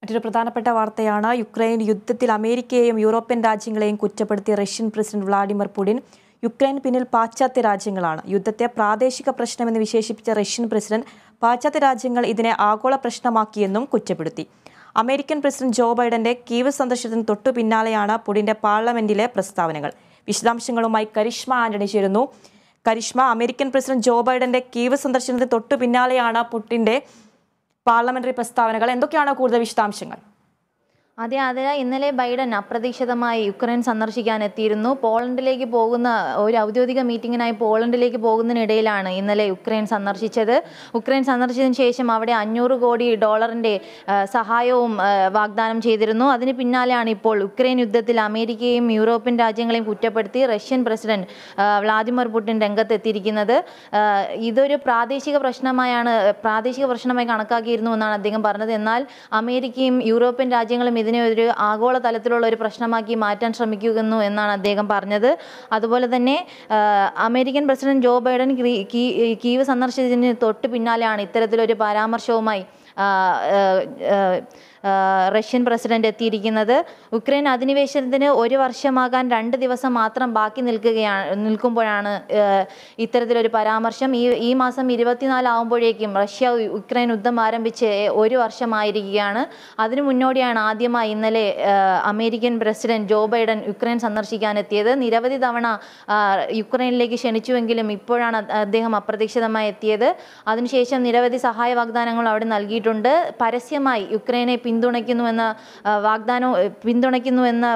മറ്റൊരു പ്രധാനപ്പെട്ട വാർത്തയാണ് യുക്രൈൻ യുദ്ധത്തിൽ അമേരിക്കയെയും യൂറോപ്യൻ രാജ്യങ്ങളെയും കുറ്റപ്പെടുത്തിയ Russian president Vladimir Putin Ukraine പിന്നിൽ പാശ്ചാത്യ രാജ്യങ്ങളാണ്. യുദ്ധത്തെ പ്രാദേശിക പ്രശ്നമെന്ന് വിശേഷിപ്പിച്ച റഷ്യൻ പ്രസിഡന്റ് പാശ്ചാത്യ രാജ്യങ്ങൾ ഇതിനെ ആഗോള പ്രശ്നമാക്കിയെന്നും കുറ്റപ്പെടുത്തി. അമേരിക്കൻ പ്രസിഡന്റ് ജോ ബൈഡന്റെ കീവ് സന്ദർശനത്തിന് തൊട്ടു പിന്നാലെയാണ് പുടിന്റെ പാർലമെന്റിലെ പ്രസ്താവനകൾ. വിശദാംശങ്ങളുമായി കരിഷ്മ ആന്റണി ചേരുന്നു. കരിഷ്മ, അമേരിക്കൻ പ്രസിഡന്റ് ജോ ബൈഡന്റെ കീവ് സന്ദർശനത്തിന് തൊട്ടു പിന്നാലെയാണ് പുടിന്റെ പാർലമെന്ററി പ്രസ്താവനകൾ. എന്തൊക്കെയാണ് കൂടുതൽ വിശദാംശങ്ങൾ? അതെ, ഇന്നലെ ബൈഡൻ അപ്രതീക്ഷിതമായി യുക്രൈൻ സന്ദർശിക്കാൻ എത്തിയിരുന്നു. പോളണ്ടിലേക്ക് പോകുന്ന ഒരു ഔദ്യോഗിക മീറ്റിംഗിനായി പോളണ്ടിലേക്ക് പോകുന്നതിനിടയിലാണ് ഇന്നലെ യുക്രൈൻ സന്ദർശിച്ചത്. യുക്രൈൻ സന്ദർശിച്ചതിന് ശേഷം അവിടെ $500 കോടി സഹായവും വാഗ്ദാനം ചെയ്തിരുന്നു. അതിന് പിന്നാലെയാണ് ഇപ്പോൾ യുക്രൈൻ യുദ്ധത്തിൽ അമേരിക്കയും യൂറോപ്യൻ രാജ്യങ്ങളെയും കുറ്റപ്പെടുത്തി റഷ്യൻ പ്രസിഡന്റ് വ്ളാഡിമിർ പുടിൻ രംഗത്തെത്തിയിരിക്കുന്നത്. ഇതൊരു പ്രാദേശിക പ്രശ്നമായി കണക്കാക്കിയിരുന്നു എന്നാണ് അദ്ദേഹം പറഞ്ഞത്. എന്നാൽ അമേരിക്കയും യൂറോപ്യൻ രാജ്യങ്ങളും ഇതിനെ ഒരു ആഗോള തലത്തിലുള്ള ഒരു പ്രശ്നമാക്കി മാറ്റാൻ ശ്രമിക്കുന്നു എന്നാണ് അദ്ദേഹം പറഞ്ഞത്. അതുപോലെ തന്നെ American president Joe Biden Kyiv സന്ദർശിച്ചതിന് തൊട്ട് പിന്നാലെയാണ് ഇത്തരത്തിലൊരു പരാമർശവുമായി റഷ്യൻ പ്രസിഡന്റ് എത്തിയിരിക്കുന്നത്. യുക്രൈൻ അധിനിവേശത്തിന് 1 വർഷമാകാൻ 2 ദിവസം മാത്രം ബാക്കി നിൽക്കുമ്പോഴാണ് ഇത്തരത്തിലൊരു പരാമർശം. ഈ മാസം 24 ആകുമ്പോഴേക്കും റഷ്യ യുക്രൈൻ യുദ്ധം ആരംഭിച്ച് 1 വർഷമായിരിക്കുകയാണ്. അതിനു മുന്നോടിയാണ് ആദ്യമായി ഇന്നലെ American president Joe Biden Ukraine സന്ദർശിക്കാനെത്തിയത്. നിരവധി തവണ യുക്രൈനിലേക്ക് ക്ഷണിച്ചുവെങ്കിലും ഇപ്പോഴാണ് അദ്ദേഹം അപ്രതീക്ഷിതമായി എത്തിയത്. അതിനുശേഷം നിരവധി സഹായ വാഗ്ദാനങ്ങൾ അവിടെ നൽകിയിട്ടുണ്ട്. പരസ്യമായി യുക്രൈനെ പിന്തുണയ്ക്കുന്നുവെന്ന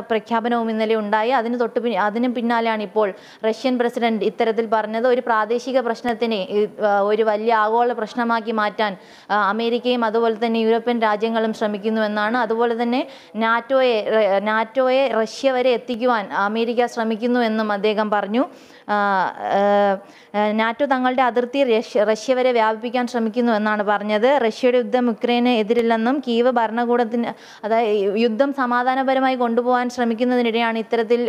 പ്രഖ്യാപനവും ഇന്നലെ ഉണ്ടായി. അതിന് പിന്നാലെയാണ് ഇപ്പോൾ റഷ്യൻ പ്രസിഡന്റ് ഇത്തരത്തിൽ പറഞ്ഞത്. ഒരു പ്രാദേശിക പ്രശ്നത്തിനെ ഒരു വലിയ ആഗോള പ്രശ്നമാക്കി മാറ്റാൻ അമേരിക്കയും അതുപോലെ തന്നെ യൂറോപ്യൻ രാജ്യങ്ങളും ശ്രമിക്കുന്നുവെന്നാണ്. അതുപോലെ തന്നെ നാറ്റോയെ റഷ്യ വരെ എത്തിക്കുവാൻ അമേരിക്ക ശ്രമിക്കുന്നുവെന്നും അദ്ദേഹം പറഞ്ഞു. നാറ്റോ തങ്ങളുടെ അതിർത്തി റഷ്യ വരെ വ്യാപിപ്പിക്കാൻ ശ്രമിക്കുന്നു എന്നാണ് പറഞ്ഞത്. റഷ്യയുടെ യുദ്ധം യുക്രൈന് എതിരില്ലെന്നും കീവ് ഭരണകൂടത്തിന് യുദ്ധം സമാധാനപരമായി കൊണ്ടുപോകാൻ ശ്രമിക്കുന്നതിനിടെയാണ് ഇത്തരത്തിൽ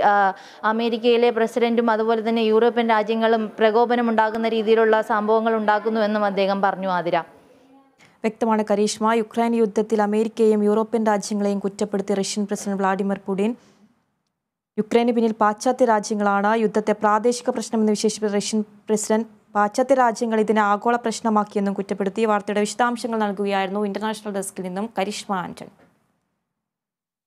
അമേരിക്കയിലെ പ്രസിഡന്റും അതുപോലെ തന്നെ യൂറോപ്യൻ രാജ്യങ്ങളും പ്രകോപനമുണ്ടാകുന്ന രീതിയിലുള്ള സംഭവങ്ങൾ ഉണ്ടാക്കുന്നുവെന്നും അദ്ദേഹം പറഞ്ഞു. ആതിര, വ്യക്തമാണ് കരീഷ്മ. യുക്രൈൻ യുദ്ധത്തിൽ അമേരിക്കയെയും യൂറോപ്യൻ രാജ്യങ്ങളെയും കുറ്റപ്പെടുത്തിയ റഷ്യൻ പ്രസിഡന്റ് വ്ളാഡിമിർ പുടിൻ യുക്രൈന് പിന്നിൽ പാശ്ചാത്യ രാജ്യങ്ങളാണ്, യുദ്ധത്തെ പ്രാദേശിക പ്രശ്നമെന്ന് വിശേഷിപ്പിച്ച റഷ്യൻ പ്രസിഡന്റ് പാശ്ചാത്യ രാജ്യങ്ങൾ ഇതിനെ ആഗോള പ്രശ്നമാക്കിയെന്നും കുറ്റപ്പെടുത്തി. വാർത്തയുടെ വിശദാംശങ്ങൾ നൽകുകയായിരുന്നു ഇന്റർനാഷണൽ ഡെസ്കിൽ നിന്നും കരിഷ്മ ആന്റണി.